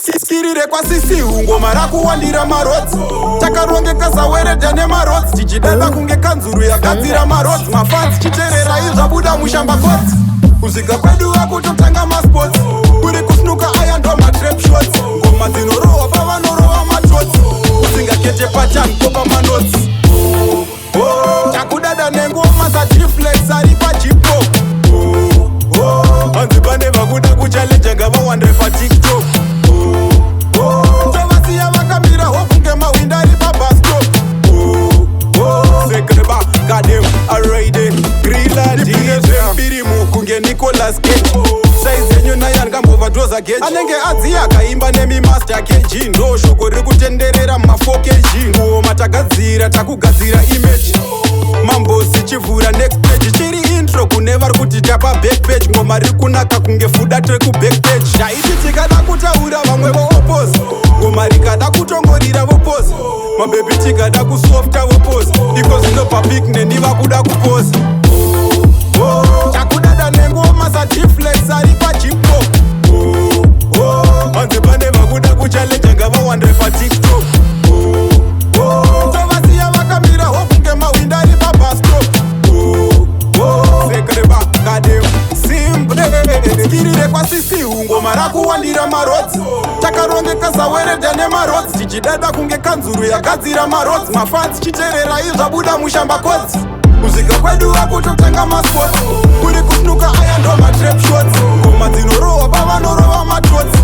Skirire kwa sisi ngoma rakuwandira marodzi. Takarongeka saweredha nemarodzi. Tichidada kunge kanzuru yagadzira marodzi. Mafansi chiterera izvabuda mushamba kodzi. Kuzviga kwedu vakutotanga masports. Kuri kusnuka aya ndo matrap shots. Ngoma dzinorohwa pavanorohwa matotsi. Usingakete pattern kopa manotsi. Takudada nengoma Dflexx ari pachipo. Hanzi pane vakuda kuchallenge ngavawandre patiktok. Tovasiya vakamira hokunge mawinda ari pabastop. Sekreba kadem araide grilla dizembirimu kunge Nicolas Cage. Saizenyu nayangambovadoza gauge. Anenge adziya akaimba nemimaster kg. Ndo shoko riri kutenderera muma4 kg. Ngoma tagadzira takugadzira image. Mambosi chivhura next page. Chiri intro kune vari kutita pabackpage. Ngoma riri kunaka kunge fuda track kubackpage. Ndaiti tikada kutaura vamwe voopose. Ngoma rikada kutongorira vopose. Mabebi tikada kusofta vopose. Iko zvino public neni vakuda kupose. Takudada nengoma Dflexx ari pachipo. Hanzi pane vakuda kuchallenge ngavawandre patiktok. Tovasiya vakamira hokunge mawinda ari pabastop. Sekreba kadem simple. Skirire kwa sisi ngoma rakuwandira marodzi. Takarongeka saweredha nemarodzi. Tichidada kunge kanzuru yagadzira marodzi. Mafansi chiterera izvabuda mushamba kodzi. Kuzviga kwedu vakutotanga masports. Kuri kusnuka aya ndo matrap shots. Ngoma dzinorohwa pavanorohwa matotsi.